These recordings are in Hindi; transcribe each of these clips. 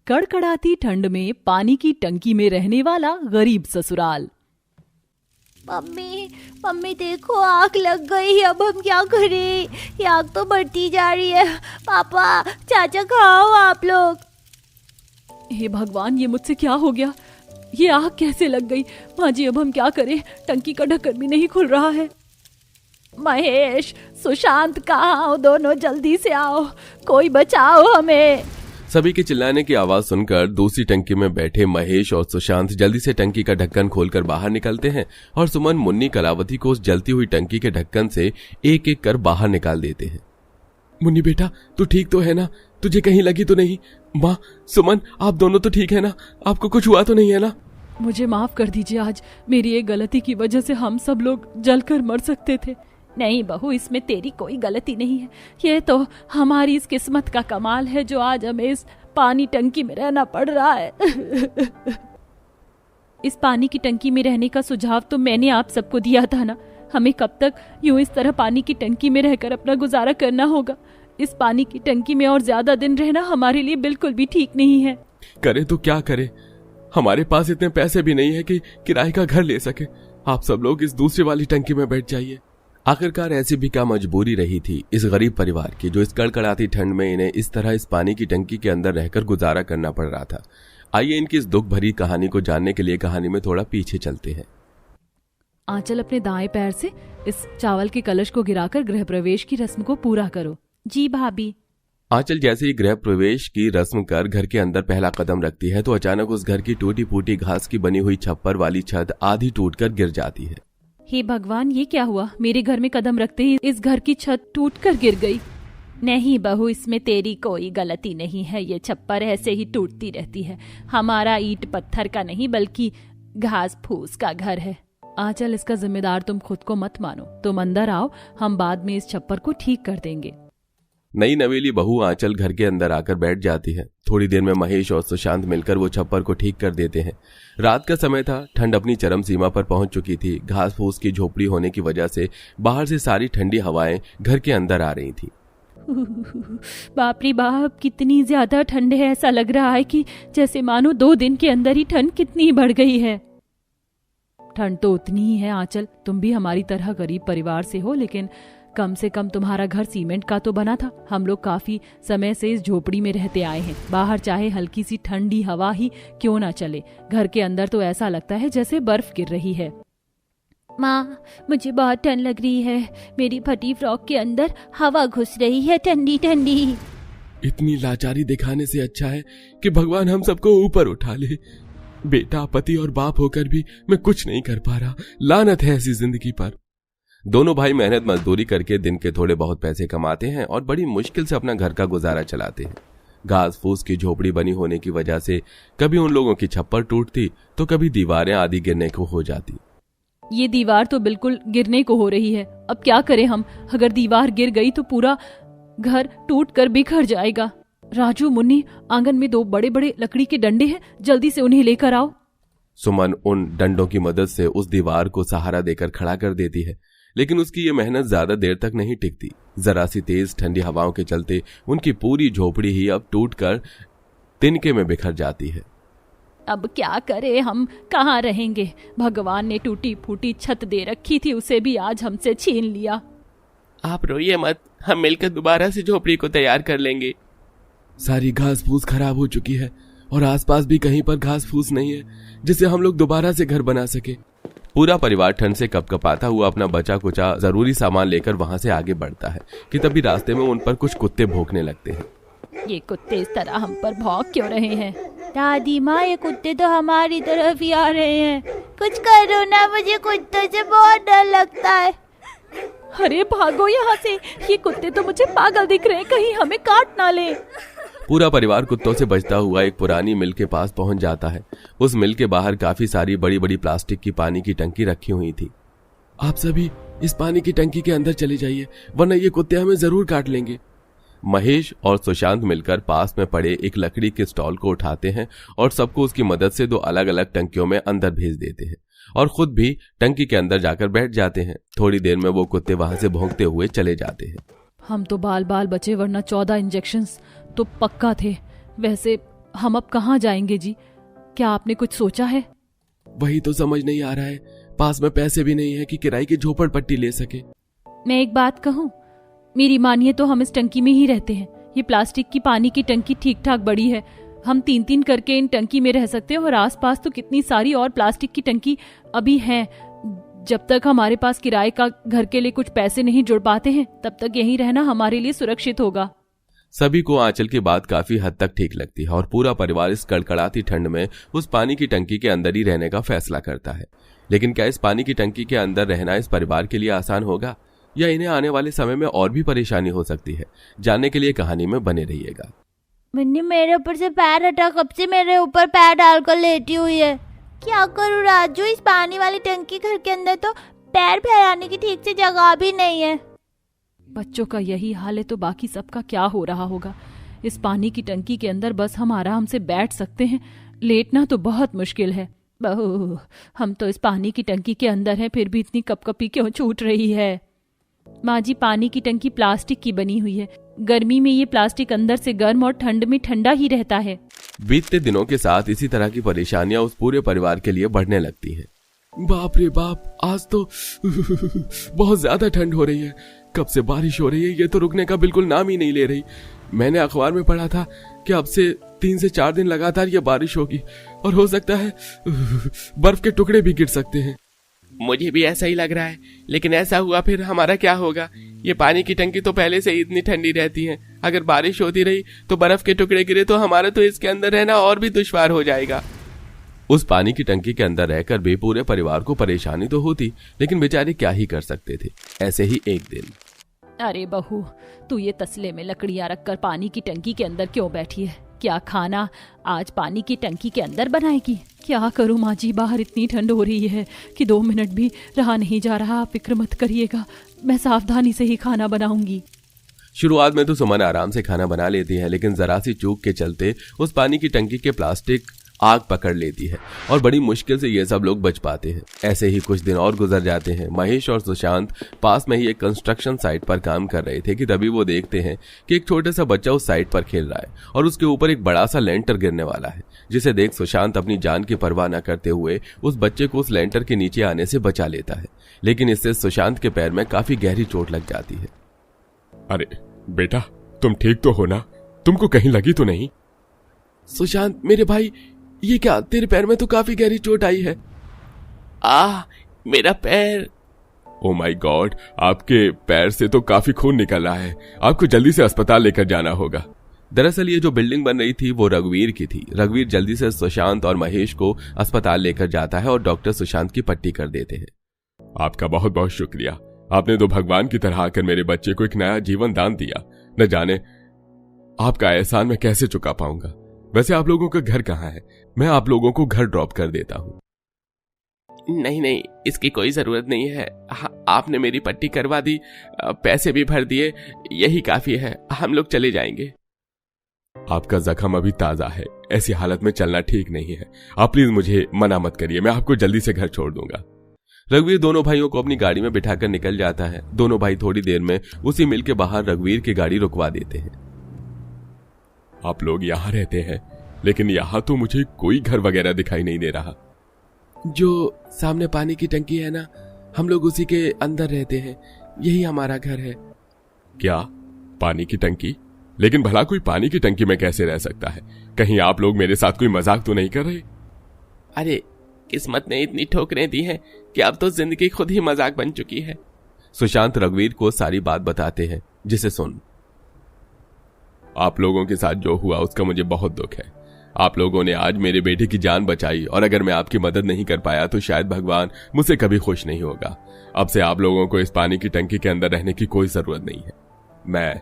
कड़कड़ाती ठंड में पानी की टंकी में रहने वाला गरीब ससुराल। मम्मी मम्मी देखो, आग लग गई। अब हम क्या करें? ये आग तो बढ़ती जा रही है। पापा चाचा खाओ आप लोग। हे भगवान, ये मुझसे क्या हो गया? ये आग कैसे लग गई? माँ जी, अब हम क्या करें? टंकी का ढक्कन भी नहीं खुल रहा है। महेश, सुशांत कहाँ हो? दोनों जल्दी से आओ, कोई बचाओ हमें। सभी के चिल्लाने की आवाज सुनकर दूसरी टंकी में बैठे महेश और सुशांत जल्दी से टंकी का ढक्कन खोलकर बाहर निकलते हैं और सुमन, मुन्नी, कलावती को उस जलती हुई टंकी के ढक्कन से एक एक कर बाहर निकाल देते हैं। मुन्नी बेटा, तू ठीक तो है ना? तुझे कहीं लगी तो नहीं? माँ, सुमन, आप दोनों तो ठीक है ना? आपको कुछ हुआ तो नहीं है ना? मुझे माफ कर दीजिए, आज मेरी एक गलती की वजह से हम सब लोग जलकर मर सकते थे। नहीं बहू, इसमें तेरी कोई गलती नहीं है। ये तो हमारी इस किस्मत का कमाल है जो आज हमें इस पानी टंकी में रहना पड़ रहा है। इस पानी की टंकी में रहने का सुझाव तो मैंने आप सबको दिया था ना। हमें कब तक यूं इस तरह पानी की टंकी में रहकर अपना गुजारा करना होगा? इस पानी की टंकी में और ज्यादा दिन रहना हमारे लिए बिल्कुल भी ठीक नहीं है। करे तो क्या करे? हमारे पास इतने पैसे भी नहीं है कि किराए का घर ले सके। आप सब लोग इस दूसरी वाली टंकी में बैठ जाइए। आखिरकार ऐसी भी क्या मजबूरी रही थी इस गरीब परिवार की, जो इस कड़कड़ाती ठंड में इन्हें इस तरह इस पानी की टंकी के अंदर रहकर गुजारा करना पड़ रहा था। आइए इनकी इस दुख भरी कहानी को जानने के लिए कहानी में थोड़ा पीछे चलते हैं। आंचल, अपने दाएं पैर से इस चावल के कलश को गिराकर गृह प्रवेश की रस्म को पूरा करो। जी भाभी। आंचल जैसे ही गृह प्रवेश की रस्म कर घर के अंदर पहला कदम रखती है तो अचानक उस घर की टूटी फूटी घास की बनी हुई छप्पर वाली छत आधी टूटकर गिर जाती है। हे भगवान, ये क्या हुआ? मेरे घर में कदम रखते ही इस घर की छत टूटकर गिर गई। नहीं बहू, इसमें तेरी कोई गलती नहीं है। ये छप्पर ऐसे ही टूटती रहती है। हमारा ईंट पत्थर का नहीं बल्कि घास फूस का घर है। आंचल, इसका जिम्मेदार तुम खुद को मत मानो। तुम अंदर आओ, हम बाद में इस छप्पर को ठीक कर देंगे। नई नवेली बहू आंचल घर के अंदर आकर बैठ जाती है। थोड़ी देर में महेश और सुशांत मिलकर वो छप्पर को ठीक कर देते हैं। रात का समय था, ठंड अपनी चरम सीमा पर पहुंच चुकी थी। घास फूस की झोपड़ी होने की वजह से बाहर से सारी ठंडी हवाएं घर के अंदर आ रही थी। बाप रे बाप, कितनी ज्यादा ठंड है। ऐसा लग रहा है कि जैसे मानो 2 दिन के अंदर ही ठंड कितनी बढ़ गई है। ठंड तो उतनी ही है आंचल, तुम भी हमारी तरह गरीब परिवार से हो, लेकिन कम से कम तुम्हारा घर सीमेंट का तो बना था। हम लोग काफी समय से इस झोपड़ी में रहते आए हैं। बाहर चाहे हल्की सी ठंडी हवा ही क्यों ना चले, घर के अंदर तो ऐसा लगता है जैसे बर्फ गिर रही है। माँ, मुझे बहुत ठंड लग रही है। मेरी फटी फ्रॉक के अंदर हवा घुस रही है, ठंडी ठंडी। इतनी लाचारी दिखाने से अच्छा है कि भगवान हम सबको ऊपर उठा ले। बेटा, पति और बाप होकर भी मैं कुछ नहीं कर पा रहा। लानत है ऐसी जिंदगी पर। दोनों भाई मेहनत मजदूरी करके दिन के थोड़े बहुत पैसे कमाते हैं और बड़ी मुश्किल से अपना घर का गुजारा चलाते हैं। घास फूस की झोपड़ी बनी होने की वजह से कभी उन लोगों की छप्पर टूटती तो कभी दीवारें आदि गिरने को हो जाती। ये दीवार तो बिल्कुल गिरने को हो रही है। अब क्या करें हम? अगर दीवार गिर गई तो पूरा घर टूट कर बिखर जाएगा। राजू, मुन्नी, आंगन में 2 बड़े बड़े लकड़ी के डंडे हैं, जल्दी से उन्हें लेकर आओ। सुमन उन डंडों की मदद से उस दीवार को सहारा देकर खड़ा कर देती है, लेकिन उसकी ये मेहनत ज्यादा देर तक नहीं टिकती। जरा सी तेज ठंडी हवाओं के चलते उनकी पूरी झोपड़ी ही अब टूटकर तिनके में बिखर जाती है। अब क्या करें? हम कहाँ रहेंगे? भगवान ने टूटी फूटी छत दे रखी थी, उसे भी आज हमसे छीन लिया। आप रोइए मत, हम मिलकर दोबारा से झोपड़ी को तैयार कर लेंगे। सारी घास फूस खराब हो चुकी है और आसपास भी कहीं पर घास फूस नहीं है जिससे हम लोग दोबारा से घर बना सके। पूरा परिवार ठंड से कपकपाता हुआ अपना बचा कुचा जरूरी सामान लेकर वहां से आगे बढ़ता है कि तभी रास्ते में उन पर कुछ कुत्ते भौंकने लगते हैं। ये कुत्ते इस तरह हम पर भौंक क्यों रहे हैं? दादी माँ, ये कुत्ते तो हमारी तरफ ही आ रहे हैं। कुछ करो ना, मुझे कुत्तों से बहुत डर लगता है। अरे भागो यहाँ से, ये कुत्ते तो मुझे पागल दिख रहे हैं, कहीं हमें काट ना ले। पूरा परिवार कुत्तों से बचता हुआ एक पुरानी मिल के पास पहुंच जाता है। उस मिल के बाहर काफी सारी बड़ी बड़ी प्लास्टिक की पानी की टंकी रखी हुई थी। आप सभी इस पानी की टंकी के अंदर चले जाइए, वरना ये कुत्ते हमें जरूर काट लेंगे। महेश और सुशांत मिलकर पास में पड़े एक लकड़ी के स्टॉल को उठाते हैं और सबको उसकी मदद से 2 अलग अलग टंकियों में अंदर भेज देते हैं और खुद भी टंकी के अंदर जाकर बैठ जाते हैं। थोड़ी देर में वो कुत्ते वहां से भौंकते हुए चले जाते हैं। हम तो बाल बाल बचे, वरना 14 इंजेक्शंस तो पक्का थे। वैसे हम अब कहाँ जाएंगे जी? क्या आपने कुछ सोचा है? वही तो समझ नहीं आ रहा है, पास में पैसे भी नहीं है कि किराए की झोपड़पट्टी ले सके। मैं एक बात कहूँ, मेरी मानिए तो हम इस टंकी में ही रहते हैं। ये प्लास्टिक की पानी की टंकी ठीक ठाक बड़ी है, हम 3-3 करके इन टंकी में रह सकते हैं और आसपास तो कितनी सारी और प्लास्टिक की टंकी अभी हैं। जब तक हमारे पास किराए का घर के लिए कुछ पैसे नहीं जुड़ पाते हैं तब तक यहीं रहना हमारे लिए सुरक्षित होगा। सभी को आंचल की बात काफी हद तक ठीक लगती है और पूरा परिवार इस कड़कड़ाती ठंड में उस पानी की टंकी के अंदर ही रहने का फैसला करता है। लेकिन क्या इस पानी की टंकी के अंदर रहना इस परिवार के लिए आसान होगा या इन्हें आने वाले समय में और भी परेशानी हो सकती है? जानने के लिए कहानी में बने रहिएगा। मिन्नी मेरे ऊपर से पैर हटा, कब से मेरे ऊपर पैर डालकर लेटी हुई है। क्या करूँ राजू, इस पानी वाली टंकी घर के अंदर तो पैर फैलाने की ठीक से जगह भी नहीं है। बच्चों का यही हाल है तो बाकी सबका क्या हो रहा होगा। इस पानी की टंकी के अंदर बस हम आराम से बैठ सकते हैं, लेटना तो बहुत मुश्किल है। बहू, हम तो इस पानी की टंकी के अंदर हैं, फिर भी इतनी कपकपी क्यों छूट रही है? माँ जी, पानी की टंकी प्लास्टिक की बनी हुई है। गर्मी में ये प्लास्टिक अंदर से गर्म और ठंड में ठंडा ही रहता है। बीतते दिनों के साथ इसी तरह की परेशानियां उस पूरे परिवार के लिए बढ़ने लगती हैं। बाप रे बाप, आज तो बहुत ज्यादा ठंड हो रही है। कब से बारिश हो रही है, ये तो रुकने का बिल्कुल नाम ही नहीं ले रही। मैंने अखबार में पढ़ा था कि अब से 3 से 4 दिन लगातार ये बारिश होगी और हो सकता है बर्फ के टुकड़े भी गिर सकते हैं। मुझे भी ऐसा ही लग रहा है, लेकिन ऐसा हुआ फिर हमारा क्या होगा? ये पानी की टंकी तो पहले से ही इतनी ठंडी रहती है, अगर बारिश होती रही तो बर्फ के टुकड़े गिरे तो हमारा तो इसके अंदर रहना और भी दुश्वार हो जाएगा। उस पानी की टंकी के अंदर रहकर भी पूरे परिवार को परेशानी तो होती, लेकिन बेचारे क्या ही कर सकते थे। ऐसे ही एक दिन, अरे बहू, तू ये तसले में लकड़ियां रखकर पानी की टंकी के अंदर क्यों बैठी है? क्या खाना आज पानी की टंकी के अंदर बनाएगी? क्या करूं माँ जी, बाहर इतनी ठंड हो रही है कि 2 मिनट भी रहा नहीं जा रहा। आप फिक्र मत करिएगा, मैं सावधानी से ही खाना बनाऊंगी। शुरुआत में तो सुमन आराम से खाना बना लेती है, लेकिन जरा सी चूक के चलते उस पानी की टंकी के प्लास्टिक आग पकड़ लेती है और बड़ी मुश्किल से ये सब लोग बच पाते हैं। ऐसे ही कुछ दिन और गुजर जाते हैं। महेश और सुशांत पास में ही एक कंस्ट्रक्शन साइट पर काम कर रहे थे कि तभी वो देखते हैं कि एक छोटा सा बच्चा उस साइट पर खेल रहा है और उसके ऊपर एक बड़ा सा लेंटर गिरने वाला है, जिसे देख सुशांत अपनी जान की परवाह न करते हुए उस बच्चे को उस लेंटर के नीचे आने से बचा लेता है। लेकिन इससे सुशांत के पैर में काफी गहरी चोट लग जाती है। अरे बेटा, तुम ठीक तो हो ना? तुमको कहीं लगी तो नहीं? सुशांत मेरे भाई, ये क्या, तेरे पैर में तो काफी गहरी चोट आई है। मेरा पैर। ओ माय गॉड, आपके पैर से तो काफी खून निकल रहा है। आपको जल्दी से अस्पताल लेकर जाना होगा। दरअसल ये जो बिल्डिंग बन रही थी वो रघुवीर की थी। रघुवीर जल्दी से सुशांत और महेश को अस्पताल लेकर जाता है और डॉक्टर सुशांत की पट्टी कर देते हैं। आपका बहुत बहुत शुक्रिया। आपने तो भगवान की तरह आकर मेरे बच्चे को एक नया जीवन दान दिया। न जाने आपका एहसान मैं कैसे चुका पाऊंगा। वैसे आप लोगों का घर कहाँ है? मैं आप लोगों को घर ड्रॉप कर देता हूँ। नहीं, इसकी कोई जरूरत नहीं है। आपने मेरी पट्टी करवा दी, पैसे भी भर दिए, यही काफी है। हम लोग चले जाएंगे। आपका जख्म अभी ताजा है, ऐसी हालत में चलना ठीक नहीं है। आप प्लीज मुझे मना मत करिए, मैं आपको जल्दी से घर छोड़ दूंगा। रघुवीर दोनों भाइयों को अपनी गाड़ी में बिठाकर निकल जाता है। दोनों भाई थोड़ी देर में उसी मिल के बाहर रघुवीर की गाड़ी रुकवा देते हैं। आप लोग यहाँ रहते हैं, लेकिन यहाँ तो मुझे कोई घर वगैरह दिखाई नहीं दे रहा। जो सामने पानी की टंकी है ना, हम लोग उसी के अंदर रहते हैं, यही हमारा घर है। क्या पानी की टंकी? लेकिन भला कोई पानी की टंकी में कैसे रह सकता है? कहीं आप लोग मेरे साथ कोई मजाक तो नहीं कर रहे? अरे किस्मत ने इतनी ठोकरें दी हैं कि अब तो जिंदगी खुद ही मजाक बन चुकी है। सुशांत रघुवीर को सारी बात बताते हैं, जिसे सुन। आप लोगों के साथ जो हुआ उसका मुझे बहुत दुख है। आप लोगों ने आज मेरे बेटे की जान बचाई और अगर मैं आपकी मदद नहीं कर पाया तो शायद भगवान मुझसे कभी खुश नहीं होगा। अब से आप लोगों को इस पानी की टंकी के अंदर रहने की कोई जरूरत नहीं है। मैं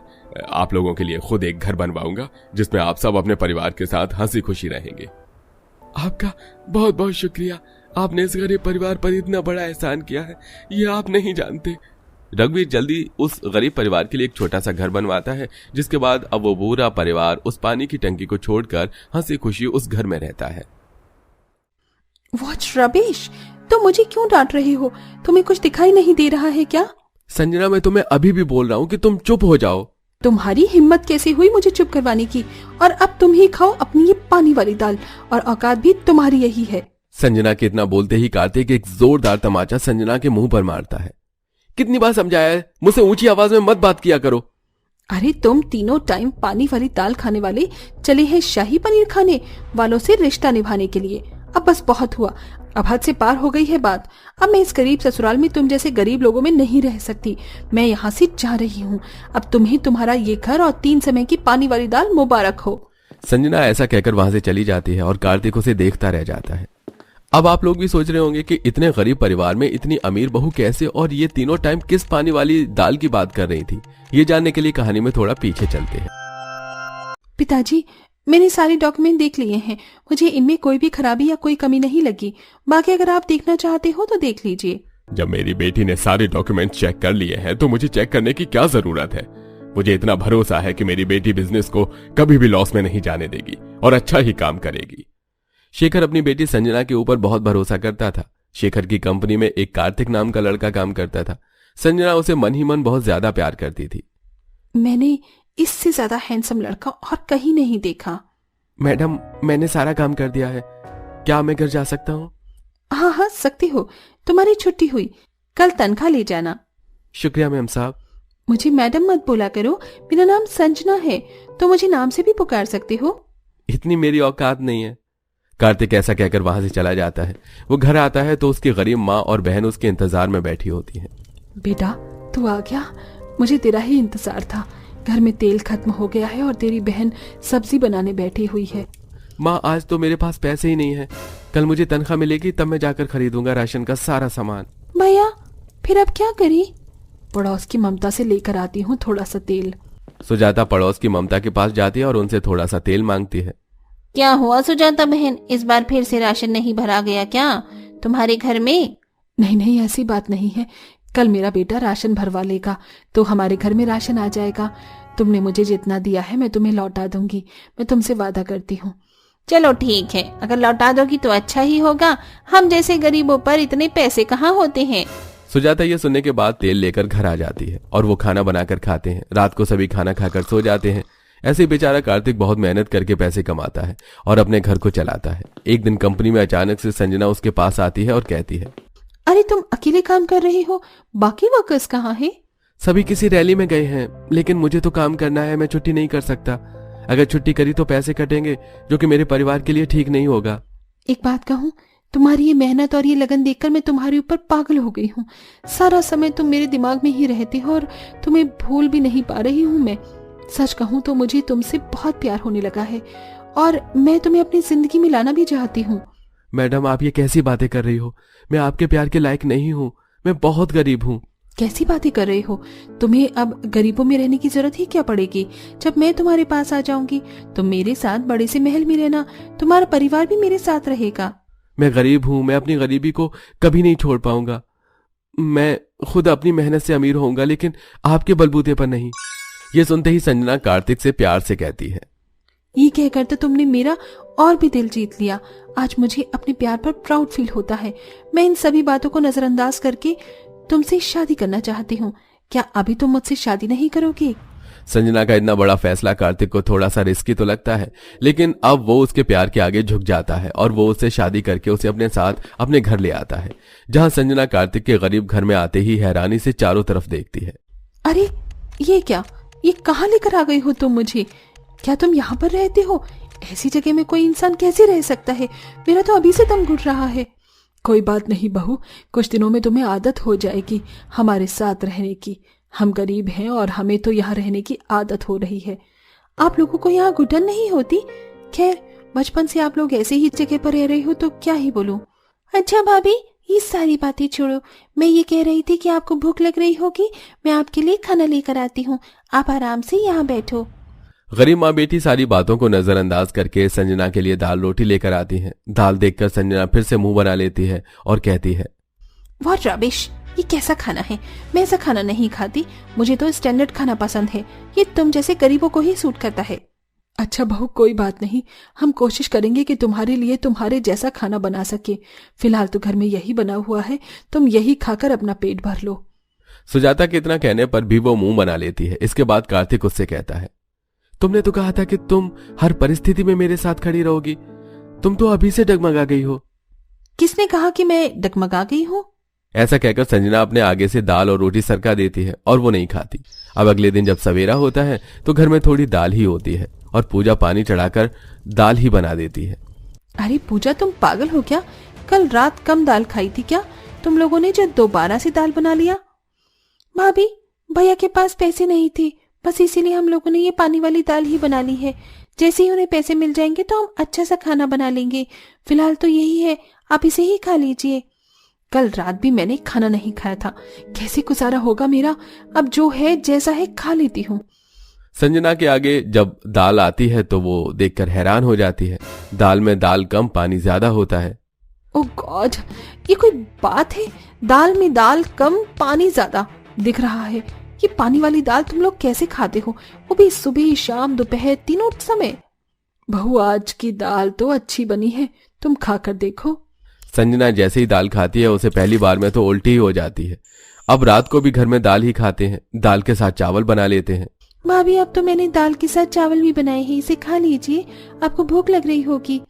आप लोगों के लिए खुद एक घर बनवाऊंगा जिसमें आप सब अपने परिवार के साथ हंसी खुशी रहेंगे। आपका बहुत बहुत शुक्रिया। आपने इस गरीब परिवार पर इतना बड़ा एहसान किया है, ये आप नहीं जानते। रघुवीर जल्दी उस गरीब परिवार के लिए एक छोटा सा घर बनवाता है, जिसके बाद अब वो पूरा परिवार उस पानी की टंकी को छोड़कर हंसी खुशी उस घर में रहता है। What rubbish! तुम मुझे क्यों डांट रही हो? तुम्हें कुछ दिखाई नहीं दे रहा है क्या? संजना, मैं तुम्हें अभी भी बोल रहा हूँ कि तुम चुप हो जाओ। तुम्हारी हिम्मत कैसे हुई मुझे चुप करवाने की? और अब तुम ही खाओ अपनी ये पानी वाली दाल, और औकात भी तुम्हारी यही है। संजना के इतना बोलते ही कार्तिक एक जोरदार तमाचा संजना के मुंह पर मारता है। कितनी बार समझाया है, मुझसे ऊंची आवाज में मत बात किया करो। अरे तुम तीनों टाइम पानी वाली दाल खाने वाले चले हैं शाही पनीर खाने वालों से रिश्ता निभाने के लिए। अब बस बहुत हुआ, अब हद से पार हो गई है बात। अब मैं इस गरीब ससुराल में तुम जैसे गरीब लोगों में नहीं रह सकती। मैं यहाँ से जा रही हूँ। अब तुम्हें तुम्हारा ये घर और 3 समय की पानी वाली दाल मुबारक हो। संजना ऐसा कहकर वहां से चली जाती है और कार्तिक उसे देखता रह जाता है। अब आप लोग भी सोच रहे होंगे कि इतने गरीब परिवार में इतनी अमीर बहू कैसे और ये तीनों टाइम किस पानी वाली दाल की बात कर रही थी। ये जानने के लिए कहानी में थोड़ा पीछे चलते हैं। पिताजी, मैंने सारे डॉक्यूमेंट देख लिए हैं। मुझे इनमें कोई भी खराबी या कोई कमी नहीं लगी। बाकी अगर आप देखना चाहते हो तो देख लीजिए। जब मेरी बेटी ने सारे डॉक्यूमेंट चेक कर लिए हैं तो मुझे चेक करने की क्या जरूरत है? मुझे इतना भरोसा है कि मेरी बेटी बिजनेस को कभी भी लॉस में नहीं जाने देगी और अच्छा ही काम करेगी। शेखर अपनी बेटी संजना के ऊपर बहुत भरोसा करता था। शेखर की कंपनी में एक कार्तिक नाम का लड़का काम करता था। संजना उसे मन ही मन बहुत ज्यादा प्यार करती थी। मैंने इससे ज्यादा हैंडसम लड़का और कहीं नहीं देखा। मैडम, मैंने सारा काम कर दिया है, क्या मैं घर जा सकता हूँ? हाँ हाँ, सकती हो। तुम्हारी छुट्टी हुई, कल तनख्वाह ले जाना। शुक्रिया मैम साहब। मुझे मैडम मत बोला करो, मेरा नाम संजना है, तो मुझे नाम से भी पुकार सकते हो। इतनी मेरी औकात नहीं है। कार्तिक ऐसा कहकर वहां से चला जाता है। वो घर आता है तो उसकी गरीब माँ और बहन उसके इंतजार में बैठी होती है। बेटा, तू आ गया, मुझे तेरा ही इंतजार था। घर में तेल खत्म हो गया है और तेरी बहन सब्जी बनाने बैठी हुई है। माँ, आज तो मेरे पास पैसे ही नहीं है। कल मुझे तनख्वाह मिलेगी तब मैं जाकर खरीदूंगा राशन का सारा सामान। भैया, फिर अब क्या करी? पड़ोस की ममता से लेकर आती हूँ थोड़ा सा तेल। सुजाता पड़ोस की ममता के पास जाती है और उनसे थोड़ा सा तेल मांगती है। क्या हुआ सुजाता बहन, इस बार फिर से राशन नहीं भरा गया क्या तुम्हारे घर में? नहीं नहीं, ऐसी बात नहीं है। कल मेरा बेटा राशन भरवा लेगा तो हमारे घर में राशन आ जाएगा। तुमने मुझे जितना दिया है मैं तुम्हें लौटा दूंगी, मैं तुमसे वादा करती हूँ। चलो ठीक है, अगर लौटा दोगी तो अच्छा ही होगा। हम जैसे गरीबों पर इतने पैसे कहाँ होते हैं। सुजाता ये सुनने के बाद तेल लेकर घर आ जाती है और वो खाना बनाकर खाते हैं। रात को सभी खाना खाकर सो जाते हैं। ऐसे बेचारा कार्तिक बहुत मेहनत करके पैसे कमाता है और अपने घर को चलाता है। एक दिन कंपनी में अचानक से संजना उसके पास आती है और कहती है, अरे तुम अकेले काम कर रहे हो, बाकी वर्कर्स कहाँ हैं? सभी किसी रैली में गए हैं, लेकिन मुझे तो काम करना है, मैं छुट्टी नहीं कर सकता। अगर छुट्टी करी तो पैसे कटेंगे जो कि मेरे परिवार के लिए ठीक नहीं होगा। एक बात कहूँ, तुम्हारी ये मेहनत और ये लगन देखकर मैं तुम्हारे ऊपर पागल हो गई हूँ। सारा समय तुम मेरे दिमाग में ही रहते हो और तुम्हें भूल भी नहीं पा रही हूँ मैं। सच कहूँ तो मुझे तुमसे बहुत प्यार होने लगा है और मैं तुम्हें अपनी जिंदगी में लाना भी चाहती हूँ। मैडम, आप ये कैसी बातें कर रही हो? मैं आपके प्यार के लायक नहीं हूँ, मैं बहुत गरीब हूँ। कैसी बातें कर रहे हो? तुम्हें अब गरीबों में रहने की जरूरत ही क्या पड़ेगी? जब मैं तुम्हारे पास आ जाऊंगी तो मेरे साथ बड़े से महल में रहना, तुम्हारा परिवार भी मेरे साथ रहेगा। मैं गरीब हूँ, मैं अपनी गरीबी को कभी नहीं छोड़ पाऊंगा। मैं खुद अपनी मेहनत से अमीर होऊंगा, लेकिन आपके बलबूते पर नहीं। ये सुनते ही संजना कार्तिक से प्यार से कहती है, ये कहकर तो तुमने मेरा और भी दिल जीत लिया। आज मुझे अपने प्यार पर प्राउड फील होता है। मैं इन सभी बातों को नजरअंदाज करके तुमसे शादी करना चाहती हूँ। क्या अभी तुम मुझसे शादी नहीं करोगे? संजना का इतना बड़ा फैसला कार्तिक को थोड़ा सा रिस्की तो लगता है, लेकिन अब वो उसके प्यार के आगे झुक जाता है और वो उससे शादी करके उसे अपने साथ अपने घर ले आता है, जहां संजना कार्तिक के गरीब घर में आते ही हैरानी से चारों तरफ देखती है। अरे ये क्या, ये कहाँ लेकर आ गई हो तुम मुझे? क्या तुम यहाँ पर रहते हो? ऐसी जगह में कोई इंसान कैसे रह सकता है? मेरा तो अभी से दम घुट रहा है। कोई बात नहीं बहू, कुछ दिनों में तुम्हें आदत हो जाएगी हमारे साथ रहने की। हम गरीब हैं और हमें तो यहाँ रहने की आदत हो रही है। आप लोगों को यहाँ घुटन नहीं होती? खैर, बचपन से आप लोग ऐसे ही जगह पर रह रहे हो तो क्या ही बोलूं। अच्छा भाभी, ये सारी बातें छोड़ो। मैं ये कह रही थी कि आपको भूख लग रही होगी, मैं आपके लिए खाना लेकर आती हूँ। आप आराम से यहाँ बैठो। गरीब माँ बेटी सारी बातों को नजरअंदाज करके संजना के लिए दाल रोटी लेकर आती है। दाल देखकर संजना फिर से मुंह बना लेती है और कहती है, व्हाट रबिश, ये कैसा खाना है? मैं ऐसा खाना नहीं खाती। मुझे तो स्टैंडर्ड खाना पसंद है। ये तुम जैसे गरीबों को ही सूट करता है। अच्छा बहू, कोई बात नहीं, हम कोशिश करेंगे कि तुम्हारे लिए तुम्हारे जैसा खाना बना सके। फिलहाल तो घर में यही बना हुआ है, तुम यही खाकर अपना पेट भर लो। सुजाता के इतना कहने पर भी वो मुंह बना लेती है। इसके बाद कार्तिक उससे कहता है, तुमने तो कहा था कि तुम हर परिस्थिति में मेरे साथ खड़ी रहोगी, तुम तो अभी से डगमगा गई हो। किसने कहा कि मैं डगमगा गई हूँ? ऐसा कहकर संजना अपने आगे से दाल और रोटी सरका देती है और वो नहीं खाती। अब अगले दिन जब सवेरा होता है तो घर में थोड़ी दाल ही होती है और पूजा पानी चढ़ाकर दाल ही बना देती है। अरे पूजा, तुम पागल हो क्या? कल रात कम दाल खाई थी क्या तुम लोगों ने जो दोबारा से दाल बना लिया? भाभी, भैया के पास पैसे नहीं थे, बस इसीलिए हम लोगों ने ये पानी वाली दाल ही बना ली है। जैसे ही उन्हें पैसे मिल जाएंगे तो हम अच्छा सा खाना बना लेंगे। फिलहाल तो यही है, आप इसे ही खा लीजिए। कल रात भी मैंने खाना नहीं खाया था, कैसे गुजारा होगा मेरा? अब जो है जैसा है खा लेती हूँ। संजना के आगे जब दाल आती है तो वो देखकर हैरान हो जाती है। दाल में दाल कम पानी ज्यादा होता है। ओह गॉड, ये कोई बात है? दाल में दाल कम पानी ज्यादा दिख रहा है। ये पानी वाली दाल तुम लोग कैसे खाते हो, वो भी सुबह शाम दोपहर तीनों समय? बहू, आज की दाल तो अच्छी बनी है, तुम खाकर देखो। संजना जैसे ही दाल खाती है उसे पहली बार में तो उल्टी ही हो जाती है। अब रात को भी घर में दाल ही खाते हैं, दाल के साथ चावल बना लेते हैं। भाभी, अब तो मैंने दाल के साथ चावल भी बनाए हैं, इसे खा लीजिए, आपको भूख लग रही होगी।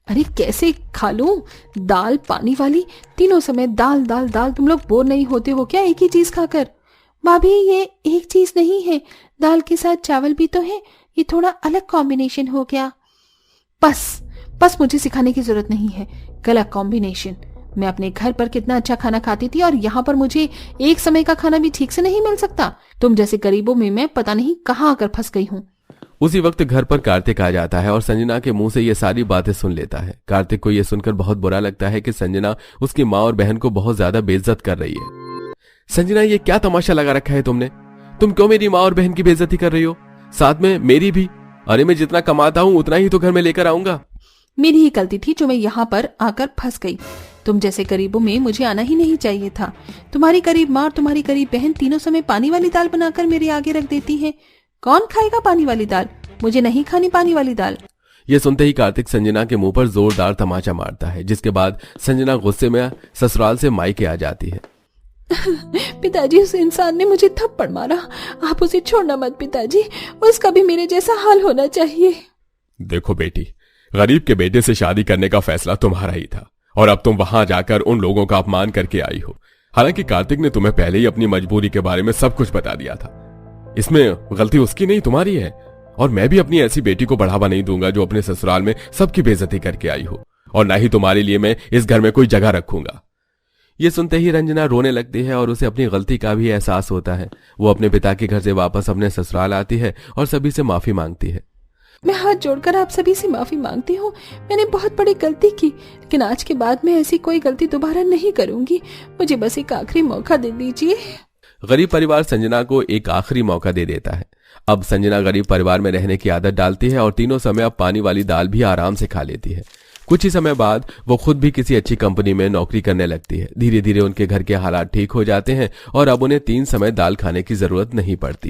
अरे कैसे खा लूं? दाल पानी वाली तीनों समय दाल दाल दाल, तुम लोग बोर नहीं होते हो क्या एक ही चीज खाकर? भाभी, ये एक चीज नहीं है, दाल के साथ चावल भी तो है, ये थोड़ा अलग कॉम्बिनेशन हो गया। बस मुझे सिखाने की जरूरत नहीं है। गलत कॉम्बिनेशन। मैं अपने घर पर कितना अच्छा खाना खाती थी और यहाँ पर मुझे एक समय का खाना भी ठीक से नहीं मिल सकता। तुम जैसे गरीबों में मैं पता नहीं कहाँ आकर फंस गई हूँ। उसी वक्त घर पर कार्तिक आ जाता है और संजना के मुंह से ये सारी बातें सुन लेता है। कार्तिक को ये सुनकर बहुत बुरा लगता है कि संजना उसकी माँ और बहन को बहुत ज्यादा बेइज्जत कर रही है। संजना, ये क्या तमाशा लगा रखा है तुमने? तुम क्यों मेरी माँ और बहन की बेइज्जती कर रही हो, साथ में मेरी भी? अरे मैं जितना कमाता हूँ उतना ही तो घर में लेकर आऊंगा। मेरी ही गलती थी जो मैं यहाँ पर आकर फंस गई। तुम जैसे गरीबों में मुझे आना ही नहीं चाहिए था। तुम्हारी गरीब माँ और तुम्हारी गरीब बहन तीनों समय पानी वाली दाल बनाकर मेरे आगे रख देती हैं। कौन खाएगा पानी वाली दाल? मुझे नहीं खानी पानी वाली दाल। ये सुनते ही कार्तिक संजना के मुंह पर जोरदार तमाचा मारता है, जिसके बाद संजना गुस्से में ससुराल से मायके आ जाती है। पिताजी, उस इंसान ने मुझे थप्पड़ मारा, आप उसे छोड़ना मत पिताजी, उसका भी मेरे जैसा हाल होना चाहिए। देखो बेटी, गरीब के बेटे से शादी करने का फैसला तुम्हारा ही था और अब तुम वहां जाकर उन लोगों का अपमान करके आई हो। हालांकि कार्तिक ने तुम्हें पहले ही अपनी मजबूरी के बारे में सब कुछ बता दिया था। इसमें गलती उसकी नहीं, तुम्हारी है। और मैं भी अपनी ऐसी बेटी को बढ़ावा नहीं दूंगा जो अपने ससुराल में सबकी बेइज्जती करके आई हो, और ना ही तुम्हारे लिए मैं इस घर में कोई जगह रखूंगा। ये सुनते ही रंजना रोने लगती है और उसे अपनी गलती का भी एहसास होता है। वो अपने पिता के घर से वापस अपने ससुराल आती है और सभी से माफी मांगती है। मैं हाथ जोड़कर आप सभी से माफी मांगती हूँ, मैंने बहुत बड़ी गलती की, लेकिन आज के बाद मैं ऐसी कोई गलती दोबारा नहीं करूंगी। मुझे बस एक आखिरी मौका दे दीजिए। गरीब परिवार संजना को एक आखिरी मौका दे देता है। अब संजना गरीब परिवार में रहने की आदत डालती है और तीनों समय अब पानी वाली दाल भी आराम से खा लेती है। कुछ ही समय बाद वो खुद भी किसी अच्छी कंपनी में नौकरी करने लगती है। धीरे धीरे उनके घर के हालात ठीक हो जाते हैं और अब उन्हें 3 समय दाल खाने की जरूरत नहीं पड़ती।